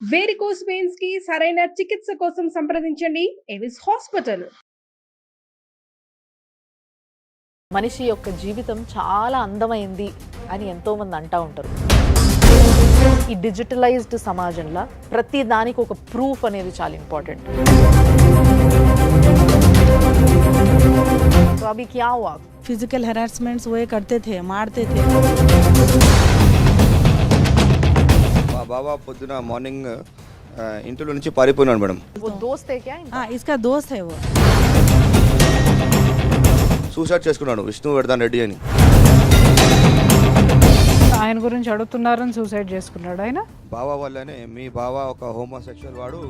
Varicose veins కి సరైన చికిత్స కోసం సంప్రదించండి ఎవిస్ హాస్పిటల్. మనిషి యొక్క జీవితం చాలా అందమైంది అని ఎంతోమంది అంటూ ఉంటారు. ఈ డిజిటలైజ్డ్ సమాజంలో ప్రతి దానికి ఒక ప్రూఫ్ అనేది చాలా ఇంపార్టెంట్. तो अभी क्या हुआ? फिजिकल हरासमेंट्स वो करते थे, मारते थे. మా బాబా పొద్దున మార్నింగ్ ఇంట్లో నుంచి పారిపోయినాడు మేడం. वो दोस्त है क्या इनका? हाँ, इसका दोस्त है वो. సూసైడ్ చేసుకున్నాడు విష్ణువర్ధన్ రెడ్డి అని. ఆయన గురించి అడుగుతున్నారని సూసైడ్ చేసుకున్నాడు ఆయన. బాబా వల్లనే మీ బాబా ఒక హోమోసెక్షువల్ వాడు.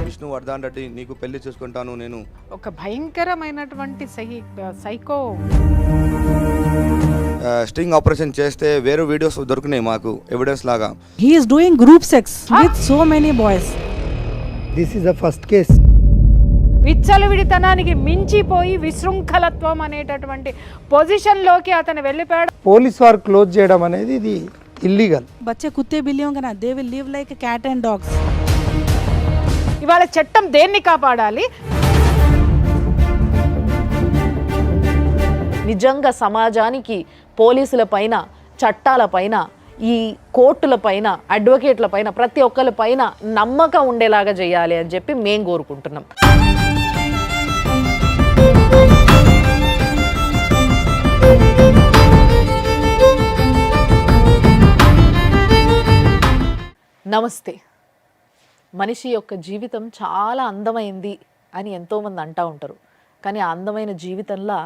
విష్ణువర్ధన్ రెడ్డి నీకు పెళ్లి చేసుకుంటాను నేను. ఒక భయంకరమైనటువంటి సైకో. స్టింగ్ ఆపరేషన్ చేస్తే వేరే వీడియోస్ దొరికినాయి మాకు ఎవిడెన్స్ లాగా. He is doing group sex with so many boys. This is the first case. విచ్చలవిడితనానికి మించిపోయి విశృంఖలత్వం అనేటటువంటి పొజిషన్లోకి అతను వెళ్ళిపోయాడు. పోలీస్ వారు క్లోజ్ చేయడం అనేది ఇది ఇల్లీగల్. बच्चे कुत्ते बिल्लियों का ना, they will live like a cat and dogs. ఇవాళ చట్టం దేన్ని కాపాడాలి? నిజంగా సమాజానికి పోలీసుల పైన, చట్టాల పైన, ఈ కోర్టుల పైన, అడ్వకేట్ల పైన, ప్రతి ఒక్కరి పైన నమ్మకం ఉండేలాగా చేయాలి అని చెప్పి మేము కోరుకుంటున్నాం. నమస్తే. మనిషి యొక్క జీవితం చాలా అందమైంది అని ఎంతోమంది అంటూ ఉంటారు. కానీ ఆ అందమైన జీవితంలో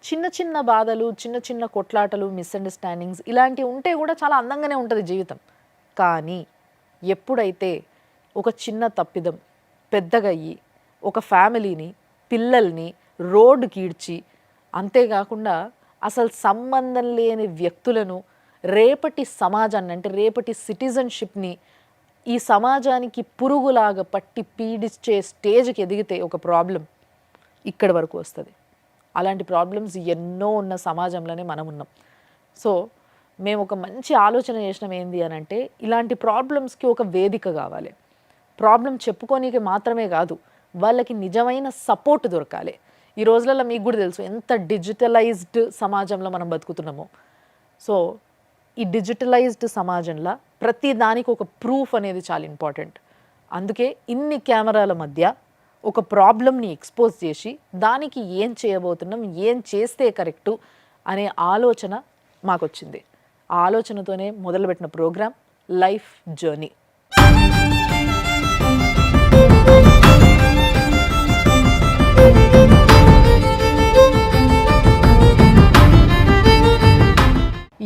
చిన్న చిన్న బాధలు, చిన్న చిన్న కొట్లాటలు, మిస్అండర్స్టాండింగ్స్ ఇలాంటివి ఉంటే కూడా చాలా అందంగానే ఉంటుంది జీవితం. కానీ ఎప్పుడైతే ఒక చిన్న తప్పిదం పెద్దగా అయ్యి ఒక ఫ్యామిలీని, పిల్లల్ని రోడ్డుకి ఈడ్చి, అంతేకాకుండా అసలు సంబంధం లేని వ్యక్తులను, రేపటి సమాజాన్ని అంటే రేపటి సిటిజన్షిప్ని ఈ సమాజానికి పురుగులాగా పట్టి పీడిచ్చే స్టేజ్కి ఎదిగితే ఒక ప్రాబ్లం ఇక్కడి వరకు వస్తుంది. అలాంటి ప్రాబ్లమ్స్ ఎన్నో ఉన్న సమాజంలోనే మనం ఉన్నాం. సో మేము ఒక మంచి ఆలోచన చేసినాం. ఏంది అని అంటే, ఇలాంటి ప్రాబ్లమ్స్కి ఒక వేదిక కావాలి. ప్రాబ్లం చెప్పుకోనికి మాత్రమే కాదు, వాళ్ళకి నిజమైన సపోర్ట్ దొరకాలి. ఈ రోజులలో మీకు కూడా తెలుసు ఎంత డిజిటలైజ్డ్ సమాజంలో మనం బతుకుతున్నామో. సో ఈ డిజిటలైజ్డ్ సమాజంలో ప్రతి దానికి ఒక ప్రూఫ్ అనేది చాలా ఇంపార్టెంట్. అందుకే ఇన్ని కెమెరాల మధ్య ఒక ప్రాబ్లమ్ని ఎక్స్పోజ్ చేసి దానికి ఏం చేయబోతున్నాం, ఏం చేస్తే కరెక్టు అనే ఆలోచన మాకు వచ్చింది. ఆ ఆలోచనతోనే మొదలుపెట్టిన ప్రోగ్రామ్ లైఫ్ జర్నీ.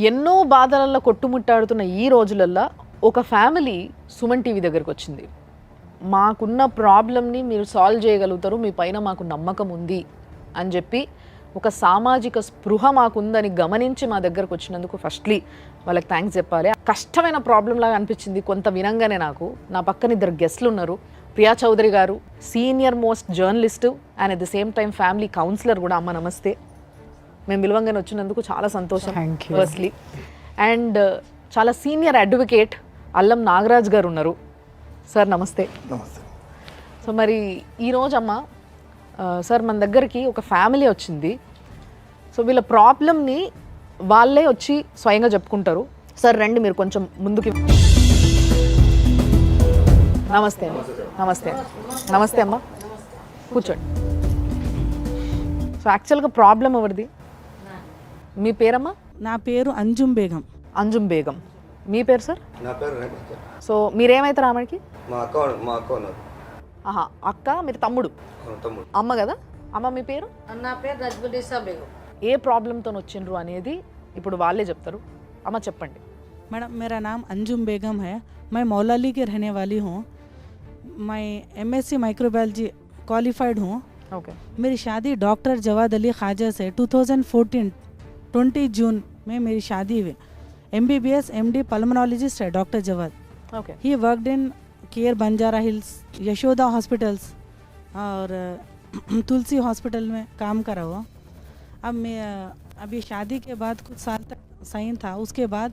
ఎన్నో బాధలలో కొట్టుముట్టాడుతున్న ఈ రోజులల్లో ఒక ఫ్యామిలీ సుమన్ టీవీ దగ్గరకు వచ్చింది. మాకున్న ప్రాబ్లమ్ని మీరు సాల్వ్ చేయగలుగుతారు, మీ పైన మాకు నమ్మకం ఉంది అని చెప్పి ఒక సామాజిక స్పృహ మాకుందని గమనించి మా దగ్గరకు వచ్చినందుకు ఫస్ట్లీ వాళ్ళకి థ్యాంక్స్ చెప్పాలి. కష్టమైన ప్రాబ్లం లాగా అనిపించింది కొంత వినంగానే నాకు. నా పక్కన ఇద్దరు గెస్ట్లు ఉన్నారు. ప్రియా చౌదరి గారు senior most journalist and at the same time family counsellor కూడా. అమ్మ నమస్తే. మేము విలువంగానే వచ్చినందుకు చాలా సంతోషం ఫస్ట్లీ. అండ్ చాలా సీనియర్ అడ్వకేట్ అల్లం నాగరాజ్ గారు ఉన్నారు. సార్ నమస్తే. నమస్తే. సో మరి ఈరోజు అమ్మ సార్ మన దగ్గరికి ఒక ఫ్యామిలీ వచ్చింది. సో వీళ్ళ ప్రాబ్లమ్ని వాళ్ళే వచ్చి స్వయంగా చెప్పుకుంటారు. సార్ రండి మీరు కొంచెం ముందుకి. నమస్తే నమస్తే నమస్తే అమ్మ, కూర్చోండి. సో యాక్చువల్గా ప్రాబ్లం ఎవరిది? మీ పేరమ్మా? నా పేరు అంజుమ్ బేగం. అంజుమ్ బేగం. మీ పేరు సార్? నా పేరు రేఖ. సో మీరేమవుతారు ఆమెకి? మా అక్క ఉన్నారు. ఆహా, అక్క. మీరు తమ్ముడు? తమ్ముడు. అమ్మ కదా. అమ్మ మీ పేరు? నా పేరు రజ్బునిసా బేగం. ఏ ప్రాబ్లంతో వచ్చిండ్రు అనేది ఇప్పుడు వాళ్ళే చెప్తారు. అమ్మ చెప్పండి. मैडम, मेरा नाम अंजुम बेगम है. मैं मौलाली की रहने वाली हूँ. मैं MSc माइक्रोबायोलॉजी क्वालिफाइड हूँ. ఓకే. मेरी शादी डॉक्टर जवाद अली ख्वाजा से 2014 20 जून में मेरी शादी हुई. MBBS MD पल्मोनोलॉजिस्ट है doctor Jawad. Okay. He worked in Care Banjara Hills, Yashoda hospitals और तुलसी हॉस्पिटल में काम करा हुआ. अब मैं अभी शादी के बाद कुछ साल तक सही था. उसके बाद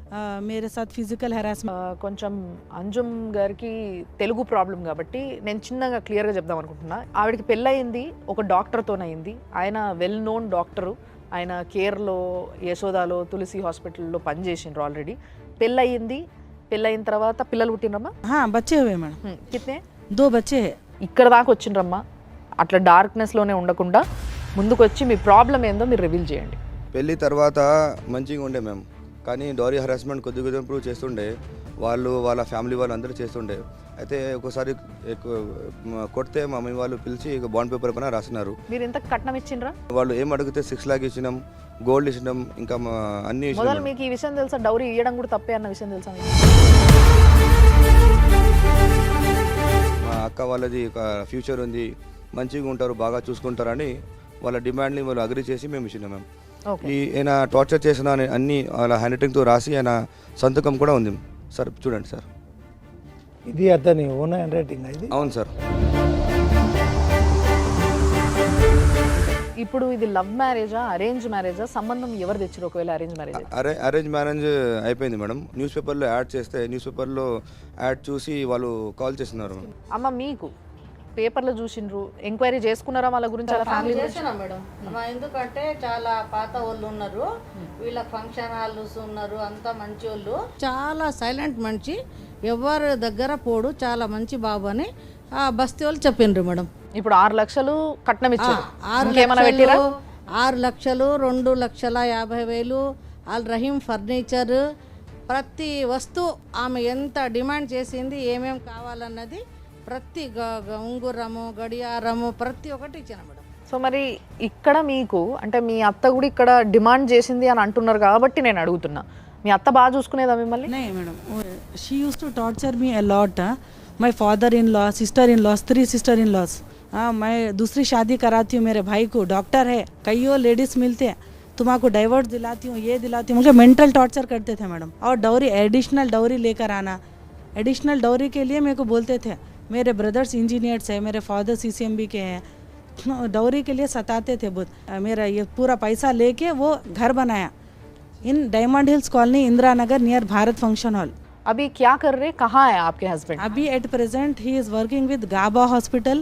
मेरे साथ फिजिकल हरासमेंट కొంచెం అంజుమ్ గారికి తెలుగు ప్రాబ్లం కాబట్టి నేను చిన్నగా క్లియర్గా చెప్దాం అనుకుంటున్నా. ఆవిడకి పెళ్ళయింది ఒక డాక్టర్తోనయింది. ఆయన వెల్ నోన్ డాక్టరు. ఆయన కేర్లో, యశోదాలో, తులసి హాస్పిటల్లో పనిచేసిండ్రు ఆల్రెడీ. పెళ్ళయింది. పెళ్ళయిన తర్వాత పిల్లలు పుట్టినరమ్మా? हाँ बच्चे हुए मैडम, కిత్నే? 2 बच्चे हैं. ఇక్కడ దాకా వచ్చిండ్రమ్మా. అట్లా డార్క్నెస్లోనే ఉండకుండా ముందుకు వచ్చి మీ ప్రాబ్లం ఏందో మీరు రివీల్ చేయండి. పెళ్ళి తర్వాత మంచిగా ఉండే మేము, కానీ డౌరీ హరాస్మెంట్ కొద్ది కొద్దిగా చేస్తుండే. వాళ్ళ ఫ్యామిలీ వాళ్ళు అందరూ చేస్తుండే. అయితే ఒకసారి కొడితే మా మమ్మీ వాళ్ళు పిలిచి బాండ్ పేపర్ పైన రాసినారు. మీరు ఇంత కట్నం ఇచ్చిండ్రా? వాళ్ళు ఏం అడిగితే 6 lakhs ఇచ్చినాం, గోల్డ్ ఇచ్చినాం, ఇంకా అన్ని మొదలు ఇచ్చినాం. మీకు ఈ విషయం తెలుసా? డౌరీ ఇవ్వడం కూడా తప్పే అన్న విషయం తెలుసా మీకు? మా అక్క వాళ్ళది ఒక ఫ్యూచర్ ఉంది, మంచిగా ఉంటారు, బాగా చూసుకుంటారని వాళ్ళ డిమాండ్ని వాళ్ళు అగ్రి చేసి మేము ఇచ్చినాం మేము. ఓకే. ఆయన టార్చర్ చేసిన అన్ని వాళ్ళ హ్యాండ్ రైటింగ్తో రాసి ఆయన సంతకం కూడా ఉంది సార్. చూడండి సార్. ఇది అతని ఓన్ హ్యాండ్ రైటింగ్ ఇది. అవును సార్. ఇప్పుడు ఇది లవ్ మ్యారేజా, అరేంజ్ మ్యారేజా? సంబంధం ఎవరు తెచ్చారు ఒకవేళ అరేంజ్ మ్యారేజ్? అరేంజ్ మ్యారేజ్ అయిపోయింది మేడం. న్యూస్ పేపర్లో యాడ్ చేస్తే న్యూస్ పేపర్లో యాడ్ చూసి వాళ్ళు కాల్ చేస్తున్నారు. అమ్మ మీకు పేపర్లో చూసిండ్రు, ఎంక్వైరీ చేసుకున్నారా వాళ్ళ గురించి, వాళ్ళ ఫ్యామిలీ గురించి? చేసినా మేడం. ఎందుకంటే చాలా పాత వాళ్ళు ఉన్నారు, వీళ్ళ ఫంక్షన్ హాల్స్ ఉన్నారు, అంతా మంచి వాళ్ళు, చాలా సైలెంట్ మనిషి, ఎవరి దగ్గర పోడు, చాలా మంచి బాబు అని ఆ బస్తీ వాళ్ళు చెప్పిండ్రు మేడం. ఇప్పుడు 6 లక్షలు కట్నం ఇచ్చారు. 6 లక్షలు 2,50,000 ఆల్ రహీం ఫర్నిచర్, ప్రతి వస్తువు ఆమె ఎంత డిమాండ్ చేసింది, ఏమేం కావాలన్నది ప్రతి ఉంగురము, గడియారము, ప్రతి ఒక్కటి ఇచ్చిన మేడం. సో మరి ఇక్కడ మీకు అంటే మీ అత్త కూడా ఇక్కడ డిమాండ్ చేసింది అని అంటున్నారు కాబట్టి నేను అడుగుతున్నా, మీ అత్త బాగా చూసుకునేదా మిమ్మల్ని? नहीं madam, she use to torture me a lot. My father in law, sister in laws, 3 sister in laws. मैं दूसरी शादी कराती हूँ, मेरे भाई को डॉक्टर है, कईयों लेडीज मिलते हैं, तुम्हारा डाइवर्स दिलाती हूँ, ये दिलाती हूँ, मुझे मेंटल टॉर्चर करते थे मैडम. और डॉरी, एडिशनल डॉरी लेकर आना. एडिशनल डॉरी के लिए मेरे को बोलते थे, मेरे ब्रदर्स इंजीनियर्स हैं, मेरे फादर CCMB के हैं, डॉरी के लिए सताते थे बहुत. मेरा ये पूरा पैसा लेके वो घर बनाया in Diamond Hills Colony, Indira Nagar, near Bharat function hall. अभी क्या कर रहे, कहाँ है आपके हस्बैंड? अभी at present he is working with Gaba hospital,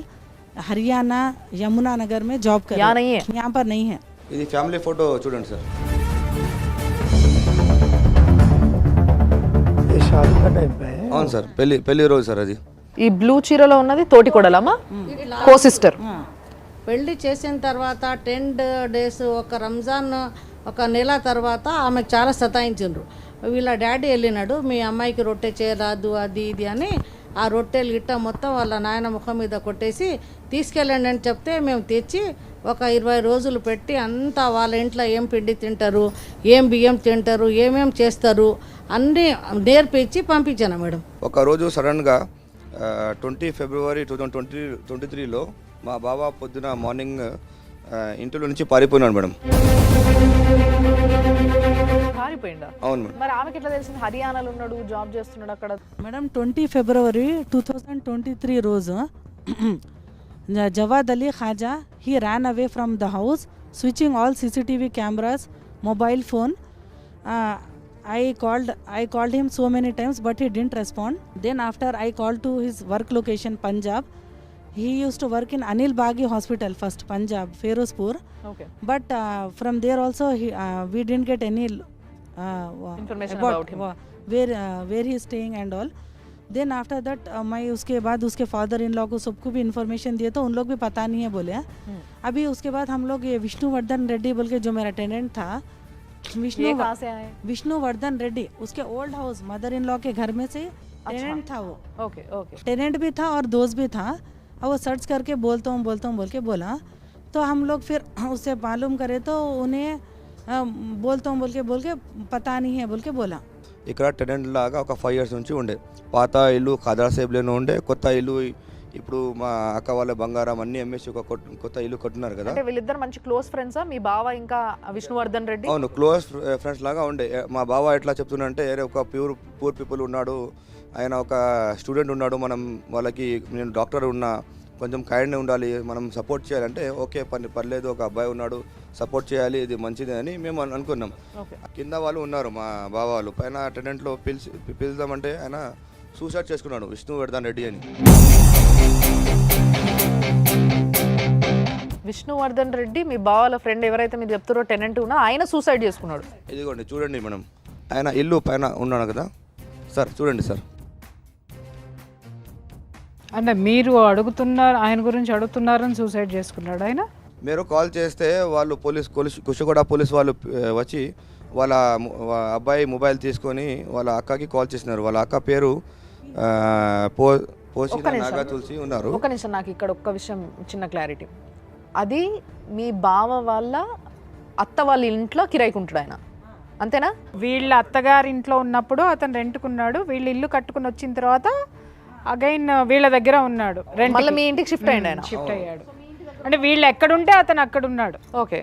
Haryana, Yamuna Nagar में जॉब कर यहाँ रहे नहीं हैं. यहाँ पर नहीं है. ఇది ఫ్యామిలీ ఫోటో చూడండి సార్. ये शादी का टाइम पे है. అవును సార్, పెళ్లి రోజు సార్ అది. ఈ బ్లూ చీరలో ఉన్నది తోటి కొడలమ్మా, కో సిస్టర్. పెళ్లి చేసిన తర్వాత 10 days, ఒక రంజాన్ ఒక నెల తర్వాత ఆమెకు చాలా సతాయించిండ్రు. వీళ్ళ డాడీ వెళ్ళినాడు, మీ అమ్మాయికి రొట్టె చేయరాదు అది ఇది అని ఆ రొట్టెలు గిట్ట మొత్తం వాళ్ళ నాయన ముఖం మీద కొట్టేసి తీసుకెళ్ళండి అని చెప్తే మేము తెచ్చి ఒక 20 రోజులు పెట్టి అంతా వాళ్ళ ఇంట్లో ఏం పిండి తింటారు, ఏం బియ్యం తింటారు, ఏమేం చేస్తారు అన్నీ నేర్పించి పంపించాను మేడం. ఒకరోజు సడన్గా 20 February 2023లో మా బాబా పొద్దున మార్నింగ్ ఇంట్లో నుంచి పారిపోయినాడు మేడం. పారిపోయిందా? అవును మేడం. మరి ఆమెకి ఎట్లా తెలిసింది హర్యానాలో ఉన్నాడు, జాబ్ చేస్తున్నాడు అక్కడ? मैडम 20 फरवरी 2023 రోజు Jawad Ali Khaja, he ran away from the house, switching all CCTV cameras, mobile phone. I called him so many times, but he didn't respond. Then after I called to his work location, Punjab. He used to work in Anil Baghi Hospital first, Punjab, Ferozpur. Okay. But from there also, we didn't get any Information about him. where he is staying and all. Then after that मैं उसके बाद उसके father in law को सबको भी information दिए तो उन लोग भी पता नहीं है बोले. अभी उसके बाद हम लोग ये विष्णुवर्धन रेड्डी बोल के जो मेरा टेनेंट था, ये कहाँ से आए? विष्णुवर्धन रेड्डी, उसके old house mother in law के घर में से टेनेंट था वो. Okay okay. टेनेंट भी था और दोस्त भी था. और वो सर्च करके बोलता हूँ बोल के बोला, तो हम लोग फिर उससे मालूम करे तो उन्हें बोलता हूँ बोल के पता नहीं है बोल के बोला. ఇక్కడ టెనెంట్ లాగా ఒక 5 years నుంచి ఉండే. పాత ఇల్లు ఖాదర్ సేబ్లోనే ఉండే. కొత్త ఇల్లు ఇప్పుడు మా అక్క వాళ్ళ బంగారం అన్ని అమ్మేసి ఒక కొత్త ఇల్లు కట్టున్నారు కదా. అంటే వీళ్ళిద్దరు మంచి క్లోజ్ ఫ్రెండ్సా, మీ బావ ఇంకా విష్ణువర్ధన్ రెడ్డి? అవును, క్లోజ్ ఫ్రెండ్స్ లాగా ఉండే. మా బావ ఎట్లా చెప్తున్నంటే, ఒక పూర్ పీపుల్ ఉన్నాడు, ఆయన ఒక స్టూడెంట్ ఉన్నాడు, మనం వాళ్ళకి నేను డాక్టర్ ఉన్నా, కొంచెం కైండ్ ఉండాలి, మనం సపోర్ట్ చేయాలంటే ఓకే పర్లేదు, ఒక అబ్బాయి ఉన్నాడు, సపోర్ట్ చేయాలి, ఇది మంచిదే అని మేము అనుకున్నాం. కింద వాళ్ళు ఉన్నారు మా బావ వాళ్ళు, పైన టెనెంట్లో పిలుద్దామంటే ఆయన సూసైడ్ చేసుకున్నాడు, విష్ణువర్ధన్ రెడ్డి అని. విష్ణువర్ధన్ రెడ్డి మీ బావాల ఫ్రెండ్ ఎవరైతే మీరు చెప్తారో టెనెంట్ ఉన్నా ఆయన సూసైడ్ చేసుకున్నాడు. ఇదిగోండి చూడండి మేడం, ఆయన ఇల్లు పైన ఉన్నాడు కదా సార్, చూడండి సార్. అంటే మీరు అడుగుతున్నారు, ఆయన గురించి అడుగుతున్నారని సూసైడ్ చేసుకున్నాడు ఆయన. మీరు కాల్ చేస్తే వాళ్ళు కుషిగూడ పోలీస్ వాళ్ళు వచ్చి వాళ్ళ అబ్బాయి మొబైల్ తీసుకొని వాళ్ళ అక్కకి కాల్ చేసినారు. వాళ్ళ అక్క పేరు పోషిన నాగా తులసి ఉన్నారు. ఒక నిమిషం, నాకు ఇక్కడ ఒక్క విషయం చిన్న క్లారిటీ. అది మీ బావ వాళ్ళ అత్త వాళ్ళ ఇంట్లో కిరాయికుంటాడు ఆయన, అంతేనా? వీళ్ళ అత్తగారి ఇంట్లో ఉన్నప్పుడు అతను రెంట్కున్నాడు, వీళ్ళు ఇల్లు కట్టుకుని వచ్చిన తర్వాత అగైన్ వీళ్ళ దగ్గర ఉన్నాడు, మళ్ళీ మీ ఇంటికి షిఫ్ట్ అయ్యాడు ఆయన. షిఫ్ట్ అయ్యాడు అంటే వీళ్ళు ఎక్కడుంటే అతను అక్కడ ఉన్నాడు. ఓకే,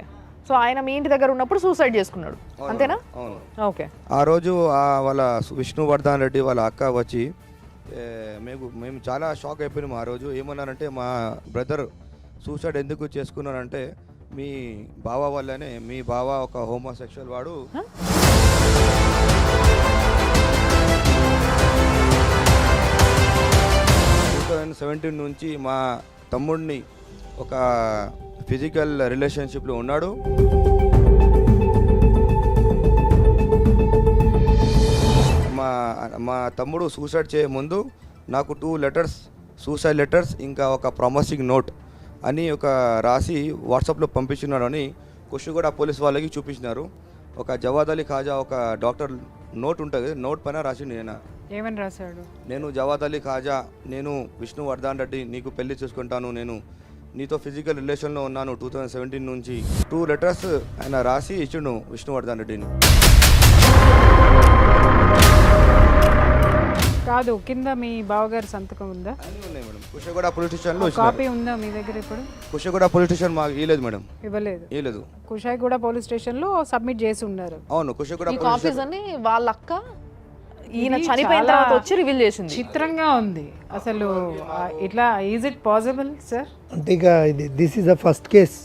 సో ఆయన మీ ఇంటి దగ్గర ఉన్నప్పుడు సూసైడ్ చేసుకున్నాడు, అంతేనా? అవును. ఓకే. ఆ రోజు వాళ్ళ విష్ణువర్ధన్ రెడ్డి వాళ్ళ అక్క వచ్చి మేము చాలా షాక్ అయిపోయినాము. ఆ రోజు ఏమన్నారంటే, మా బ్రదర్ సూసైడ్ ఎందుకు చేసుకున్నారంటే మీ బావ వల్లనే, మీ బావ ఒక హోమోసెక్షువల్ వాడు. 2017 నుంచి మా తమ్ముడిని ఒక ఫిజికల్ రిలేషన్షిప్లో ఉన్నాడు. మా తమ్ముడు సూసైడ్ చేయ ముందు నాకు 2 లెటర్స్, సూసైడ్ లెటర్స్, ఇంకా ఒక ప్రామిసింగ్ నోట్ అని ఒక రాసి వాట్సాప్లో పంపించున్నాడు అని కుషిగూడ పోలీస్ వాళ్ళకి చూపించినారు. ఒక జవాద్ అలీ ఖాజా ఒక డాక్టర్ నోట్ ఉంటుంది, నోట్ పైన రాసిండు. ఏమని రాశాడు? నేను జవాద్ అలీ ఖాజా, నేను విష్ణువర్ధన్ రెడ్డి, నీకు పెళ్లి చేసుకుంటాను, నేను నీతో ఫిజికల్ రిలేషన్లో ఉన్నాను 2017 నుంచి. 2 లెటర్స్ ఆయన రాసి ఇచ్చిండు విష్ణువర్ధన్ రెడ్డిని. కాదు, కింద మీ బావగారి సంతకం ఉందా? అన్నీ ఉన్నాయి మేడం. కుషిగూడ పోలీస్ స్టేషన్లో కాపీ ఉందా మీ దగ్గర ఇప్పుడు? కుషిగూడ పోలీస్ స్టేషన్ మాకు ఇవ్వలేదు మేడం. ఇవ్వలేదు. కుషాయిగూడ పోలీస్ స్టేషన్లో సబ్మిట్ చేసి ఉన్నారు. అవును, కుషిగూడ ఈ కాపీస్ అన్ని వాళ్ళ అక్క ఈయన చనిపోయిన తర్వాత వచ్చి రివీల్ చేసింది. చిత్రంగా ఉంది అసలు. ఇట్లా ఈజ్ ఇట్ పాసిబుల్ సార్? అంటే ఇక ఇది this is the first case.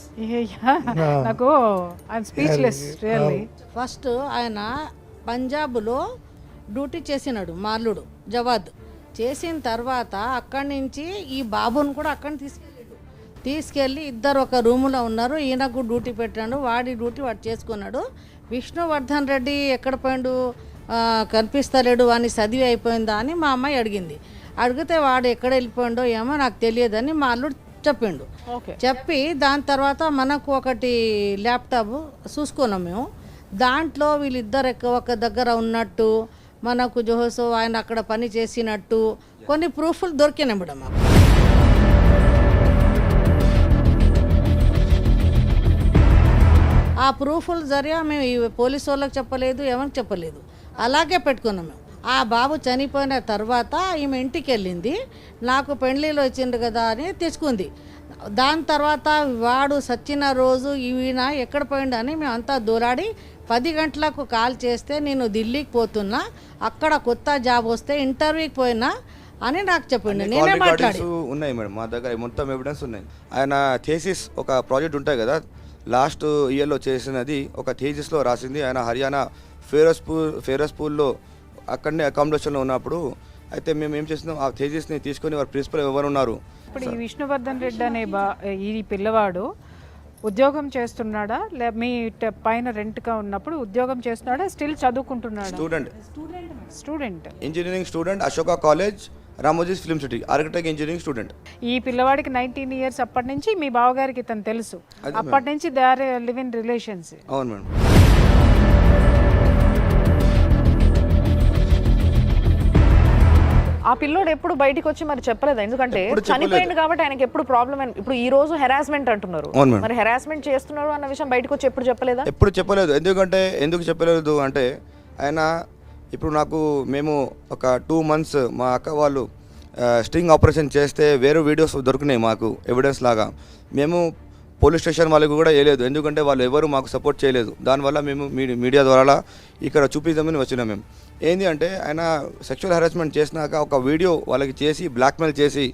నాకు ఐఎమ్ స్పీచ్లెస్ రియల్లీ. ఫస్ట్ ఆయన పంజాబ్లో డ్యూటీ చేసినాడు, మాల్లుడు జవాద్. చేసిన తర్వాత అక్కడి నుంచి ఈ బాబుని కూడా అక్కడిని తీసుకెళ్ళి ఇద్దరు ఒక రూములో ఉన్నారు. ఈయనకు డ్యూటీ పెట్టాడు, వాడి డ్యూటీ వాడు చేసుకున్నాడు. విష్ణువర్ధన్ రెడ్డి ఎక్కడ పోయిండు, కనిపిస్తలేడు అని చదివి అయిపోయిందా అని మా అమ్మాయి అడిగింది. అడిగితే వాడు ఎక్కడ వెళ్ళిపోయిండో ఏమో నాకు తెలియదని మా అల్లుడు చెప్పిండు. చెప్పి దాని తర్వాత మనకు ఒకటి ల్యాప్టాప్ చూసుకున్నాం మేము. దాంట్లో వీళ్ళిద్దరు ఒక దగ్గర ఉన్నట్టు, మనకు జోహోసో ఆయన అక్కడ పని చేసినట్టు కొన్ని ప్రూఫ్లు దొరికినాయి మేడం మాకు. ఆ ప్రూఫ్ల జరిగా మేము ఈ పోలీసు వాళ్ళకి చెప్పలేదు, ఎవరికి చెప్పలేదు, అలాగే పెట్టుకున్నాం మేము. ఆ బాబు చనిపోయిన తర్వాత ఈమె ఇంటికి వెళ్ళింది, నాకు పెళ్ళిలో వచ్చిండు కదా అని తెచ్చుకుంది. దాని తర్వాత వాడు సచ్చిన రోజు ఈయన ఎక్కడ పోయిండు అని మేము అంతా దూరాడి 10 గంటలకు కాల్ చేస్తే నేను ఢిల్లీకి పోతున్నా, అక్కడ కొత్త జాబ్ వస్తే ఇంటర్వ్యూకి పోయినా అని నాకు చెప్పిండు. నేనే మాట్లాడి ఉన్నాయి మేడం, మా దగ్గర మొత్తం ఎవిడెన్స్ ఉన్నాయి. ఆయన థీసిస్ ఒక ప్రాజెక్ట్ ఉంటాయి కదా, లాస్ట్ ఇయర్లో చేసినది ఒక థీసిస్లో రాసింది. ఆయన హర్యానా ఫిరోజ్పూర్లో అక్కడనే అకామిడేషన్లో ఉన్నప్పుడు. అయితే మేము ఏం చేస్తున్నాం, ఆ థీసిస్ని తీసుకొని వారి ప్రిన్సిపల్ ఎవరు ఉన్నారు. ఇప్పుడు ఈ విష్ణువర్ధన్ రెడ్డి అనే ఈ పిల్లవాడు ఉద్యోగం చేస్తున్నాడా, మీ పైన రెంట్గా ఉన్నప్పుడు ఉద్యోగం చేస్తున్నాడా, స్టిల్ చదువుకుంటున్నాడా? Student engineering student, Ashoka college, Ramoji Film City, architect engineering student. ఈ పిల్లవాడికి 19 ఇయర్స్ అప్పటి నుంచి మీ బావగారికి ఇతను తెలుసు, అప్పటి నుంచి they are live in relations. అవును మేడం. ఆ పిల్లోడు ఎప్పుడు బయటికి వచ్చి మరి చెప్పలేదు, ఎందుకంటే చనిపోయింది కాబట్టి ఆయనకి ఎప్పుడు ప్రాబ్లం. ఇప్పుడు ఈ రోజు హెరాస్మెంట్ అంటున్నారు, మరి హెరాస్మెంట్ చేస్తున్నారు అన్న విషయం బయటకు వచ్చి ఎప్పుడు చెప్పలేదా? ఎప్పుడు చెప్పలేదు. ఎందుకు చెప్పలేదు అంటే ఆయన ఇప్పుడు మేము ఒక 2 months మా అక్క వాళ్ళు స్ట్రింగ్ ఆపరేషన్ చేస్తే వేరే వీడియోస్ దొరికినాయి మాకు ఎవిడెన్స్ లాగా. మేము పోలీస్ స్టేషన్ వాళ్ళకి కూడా వేయలేదు, ఎందుకంటే వాళ్ళు ఎవరు మాకు సపోర్ట్ చేయలేదు. దానివల్ల మేము మీడియా ద్వారా ఇక్కడ చూపిద్దామని వచ్చినాం. మేము ఏంది అంటే ఆయన సెక్షువల్ హెరాస్మెంట్ చేసినాక ఒక వీడియో వాళ్ళకి చేసి బ్లాక్మెయిల్ చేసి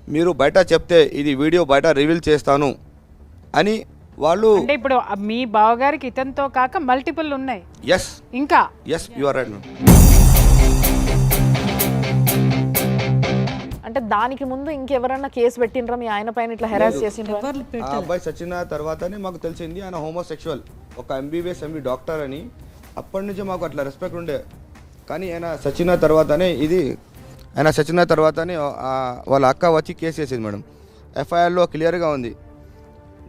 మీరు బయట చెప్తే ఇది వీడియో బయట రివీల్ చేస్తాను అని వాళ్ళు అంటే ఇప్పుడు మీ బావగారికి ఇతనితో కాక మల్టిపుల్ ఉన్నాయి ఎస్ ఇంకా. Yes you are right ma'am. అంటే దానికి ముందు ఇంకెవరన్నా కేసు పెట్టినరా మీ ఆయన పైన ఇట్లా హెరాస్ చేసిండ్రా? ఆ అబ్బాయి చచ్చిన తర్వాతనే మాకు తెలిసింది ఆయన హోమోసెక్షువల్, ఒక ఎంబీబీఎస్ ఎంబీ డాక్టర్ అని. అప్పటి నుంచి మాకు అట్లా రెస్పెక్ట్ ఉండే. కానీ ఆయన చచ్చిన తర్వాతనే వాళ్ళ అక్క వచ్చి కేసు చేసింది మేడం. ఎఫ్ఐఆర్లో క్లియర్గా ఉంది,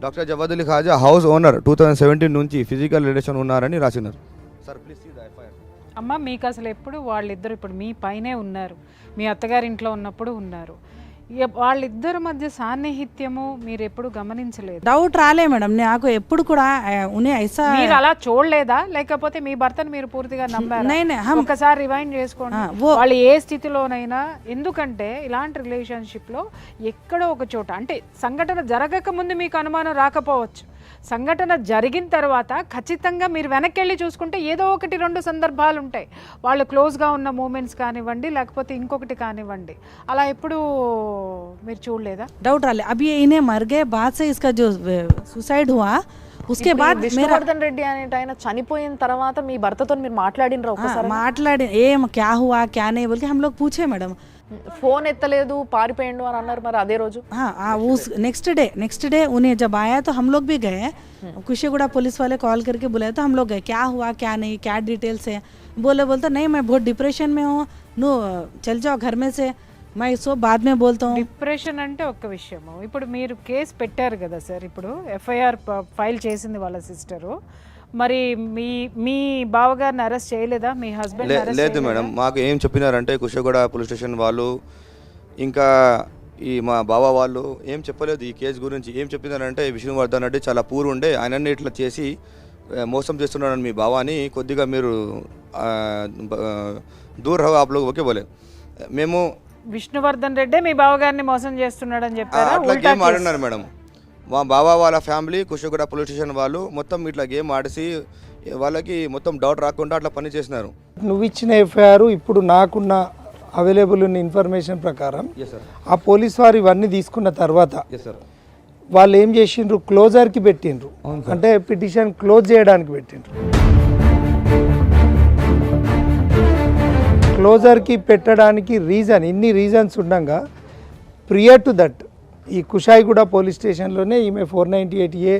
doctor Jawad Ali Khaja house owner 2017 నుంచి ఫిజికల్ రిలేషన్ ఉన్నారని రాసినారు. Sir please see the FIR. అమ్మ మీకు అసలు ఎప్పుడు వాళ్ళిద్దరు ఇప్పుడు మీ పైనే ఉన్నారు, మీ అత్తగారింట్లో ఉన్నప్పుడు ఉన్నారు, వాళ్ళిద్దరి మధ్య సాన్నిహిత్యము మీరు ఎప్పుడు గమనించలేదు? డౌట్ రాలే మేడం నాకు ఎప్పుడు కూడా ఉన్हें ऐसा మీరు అలా చూడలేదా, లేకపోతే మీ భర్తను మీరు పూర్తిగా నమ్మారా? नहीं नहीं हम ఒకసారి రివైండ్ చేసుకోండి. వాళ్ళు ఏ స్థితిలోనైనా, ఎందుకంటే ఇలాంటి రిలేషన్షిప్ లో ఎక్కడో ఒక చోట, అంటే సంఘటన జరగక ముందు మీకు అనుమానం రాకపోవచ్చు, సంఘటన జరిగిన తర్వాత ఖచ్చితంగా మీరు వెనక్కి వెళ్ళి చూసుకుంటే ఏదో ఒకటి రెండు సందర్భాలు ఉంటాయి. వాళ్ళు క్లోజ్గా ఉన్న మూమెంట్స్ కానివ్వండి, లేకపోతే ఇంకొకటి కానివ్వండి, అలా ఎప్పుడు మీరు చూడలేదా? डाउट राले अभी ये इन्हें मर गए बाद से इसका जो सुसाइड हुआ उसके बाद मेरा విష్ణువర్ధన్ రెడ్డి అనే ఆయన చనిపోయిన తర్వాత మీ భర్తతో మీరు మాట్లాడినరా ఒకసారి? మాట్లాడి ఏం क्या हुआ क्या नहीं बोल के हम लोग पूछे मैडम. ఫోన్ ఎత్తలేదు పారిపోయిండు అని అన్నారు, మరి అదే రోజు? हाँ उस नेक्स्ट डे उन्हें जब आया तो हम लोग भी गए, कुशीगुड़ा पुलिस वाले कॉल करके बुलाए तो हम लोग गए, क्या हुआ क्या नहीं क्या डिटेल्स है. बोलता नहीं मैं बहुत डिप्रेशन में हूँ, नो चल जाओ घर में से, मैं इसको बाद में बोलता हूँ. డిప్రెషన్ అంటే ఒక్క విషయము. ఇప్పుడు మీరు కేసు పెట్టారు కదా సార్, ఇప్పుడు ఎఫ్ఐఆర్ ఫైల్ చేసింది వాళ్ళ సిస్టరు, మరి మీ బావగారిని అరెస్ట్ చేయలేదా? మీ హస్బెండ్ లేదు మేడం, మాకు ఏం చెప్పినారంటే కుషగూడ పోలీస్ స్టేషన్ వాళ్ళు ఇంకా ఈ మా బావ వాళ్ళు ఏం చెప్పలేదు ఈ కేసు గురించి. ఏం చెప్పినారంటే విష్ణువర్ధన్ రెడ్డి చాలా పూర్ ఉండే, ఆయనని ఇట్లా చేసి మోసం చేస్తున్నాడని మీ బావాని, కొద్దిగా మీరు దూర్ హో ఆప్ లోగ్ ఓకే బోలే. మేము విష్ణువర్ధన్ రెడ్డి మీ బావగారిని మోసం చేస్తున్నాడని చెప్పారా? అట్లా గేమ్ ఆడినారు మేడం. మా బావ వాళ్ళ ఫ్యామిలీ కుషగూడ పోలీస్ స్టేషన్ వాళ్ళు మొత్తం ఇట్లా గేమ్ ఆడిసి వాళ్ళకి మొత్తం డౌట్ రాకుండా అట్లా పని చేసినారు. నువ్వు ఇచ్చిన ఎఫ్ఐఆర్ ఇప్పుడు నాకున్న అవైలబుల్ ఉన్న ఇన్ఫర్మేషన్ ప్రకారం ఆ పోలీస్ వారు ఇవన్నీ తీసుకున్న తర్వాత వాళ్ళు ఏం చేసిండ్రు, క్లోజర్కి పెట్టిండ్రు, అంటే పిటిషన్ క్లోజ్ చేయడానికి పెట్టిండ్రు. క్లోజర్కి పెట్టడానికి రీజన్, ఇన్ని రీజన్స్ ఉండగా ప్రియర్ టు దట్ ఈ కుషాయిగూడ పోలీస్ స్టేషన్లోనే ఈమె 498A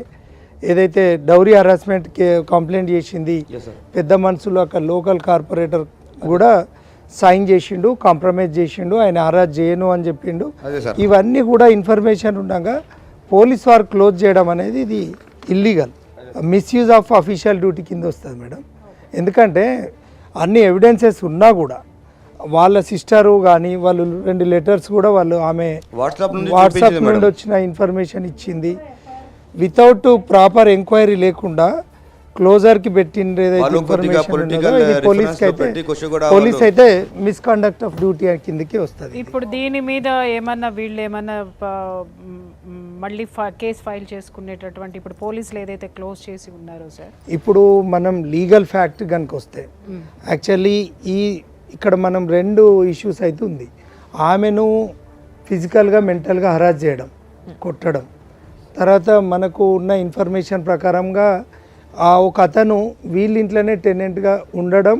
ఏదైతే డౌరీ హరాస్మెంట్ కంప్లైంట్ చేసింది, పెద్ద మనుషులు అక్కడ లోకల్ కార్పొరేటర్ కూడా సైన్ చేసిండు, కాంప్రమైజ్ చేసిండు, ఆయన హరాస్ చేయను అని చెప్పిండు. ఇవన్నీ కూడా ఇన్ఫర్మేషన్ ఉండగా పోలీస్ వారు క్లోజ్ చేయడం అనేది ఇది illegal, misuse of official duty కింద వస్తుంది మేడం. ఎందుకంటే అన్ని ఎవిడెన్సెస్ ఉన్నా కూడా వాళ్ళ సిస్టరు కానీ వాళ్ళు 2 లెటర్స్ కూడా వాళ్ళు ఆమె వాట్సాప్ నుండి వచ్చిన ఇన్ఫర్మేషన్ ఇచ్చింది. వితౌట్ ప్రాపర్ ఎంక్వైరీ లేకుండా క్లోజర్కి పెట్టింది ఏదైతే ఇన్ఫర్మేషన్ పోలీస్ అయితే మిస్కండక్ట్ ఆఫ్ డ్యూటీ కిందకి వస్తుంది. ఇప్పుడు దీని మీద ఏమన్నా వీళ్ళు ఏమన్నా మళ్ళీ కేసు ఫైల్ చేసుకునేటటువంటి, ఇప్పుడు పోలీసులు ఏదైతే క్లోజ్ చేసి ఉన్నారో సార్, ఇప్పుడు మనం లీగల్ ఫ్యాక్ట్ కనుక వస్తే యాక్చువల్లీ ఇక్కడ మనం 2 ఇష్యూస్ అయితే ఉంది. ఆమెను ఫిజికల్గా మెంటల్గా హరాస్ చేయడం, కొట్టడం, తర్వాత మనకు ఉన్న ఇన్ఫర్మేషన్ ప్రకారంగా ఒక అతను వీళ్ళ ఇంట్లోనే టెనెంట్గా ఉండడం,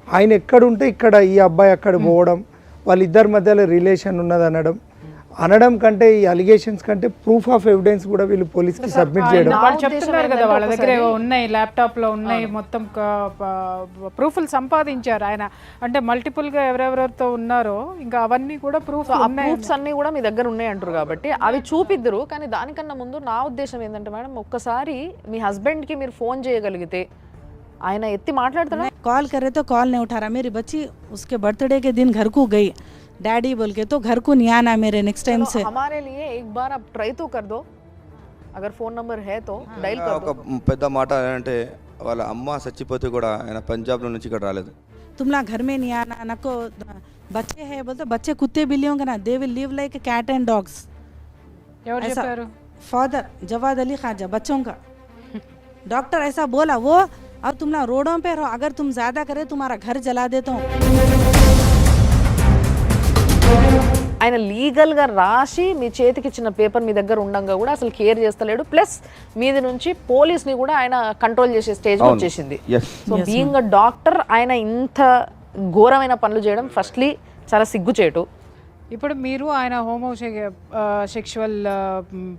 ఆయన ఎక్కడుంటే ఇక్కడ ఈ అబ్బాయి అక్కడ పోవడం, వాళ్ళిద్దరి మధ్యలో రిలేషన్ ఉన్నది అనడం కంటే ఈ అలిగేషన్స్ కంటే ప్రూఫ్ ఆఫ్ ఎవిడెన్స్ కూడా వీళ్ళు పోలీస్కి సబ్మిట్ చేయడం. వాళ్ళు చెప్తున్నారు కదా వాళ్ళ దగ్గర ఉన్నాయి, ల్యాప్టాప్లో ఉన్నాయి, మొత్తం ప్రూఫ్లు సంపాదించారు ఆయన, అంటే మల్టిపుల్గా ఎవరెవరితో ఉన్నారో ఇంకా అవన్నీ కూడా ప్రూఫ్స్ అన్నీ కూడా మీ దగ్గర ఉన్నాయి అంటారు కాబట్టి అవి చూపిద్దరు. కానీ దానికన్నా ముందు నా ఉద్దేశం ఏంటంటే మేడం, ఒక్కసారి మీ హస్బెండ్కి మీరు ఫోన్ చేయగలిగితే ఆయన ఎత్తి మాట్లాడుతున్నా, कॉल करे तो कॉल नहीं उठा रहा, मेरी बच्ची उसके बर्थडे के दिन घर को गई डैडी बोल के, तो घर को नहीं आना मेरे नेक्स्ट टाइम से. हमारे लिए एक बार आप ट्राई तो कर दो, अगर फोन नंबर है तो డైల్ कर दो. ఒక పెద్ద మాట అంటే వాళ్ళ అమ్మ చచ్చిపోతే కూడా ఆయన పంజాబ్లో నుంచి ఇక్కడ రాలేదు. तुम लोग घर में नहीं आना, नको बच्चे हैं बोलते, बच्चे कुत्ते बिल्लियों का ना, they will live like cat and dogs. ఎవరు చెప్పారు? फादर जवाद अली खाजा बच्चों का डॉक्टर ऐसा बोला वो. अब तुम लोग रोडों पे रहो, अगर तुम ज्यादा करे तुम्हारा घर जला देता हूँ. ఆయన లీగల్గా రాసి మీ చేతికి ఇచ్చిన పేపర్ మీ దగ్గర ఉండగా కూడా అసలు కేర్ చేస్తలేడు, ప్లస్ మీది నుంచి పోలీస్ని కూడా ఆయన కంట్రోల్ చేసే స్టేజ్ వచ్చేసింది. సో బీయింగ్ అ డాక్టర్ ఆయన ఇంత ఘోరమైన పనులు చేయడం ఫస్ట్లీ చాలా సిగ్గుచేటు. ఇప్పుడు మీరు ఆయన సెక్షువల్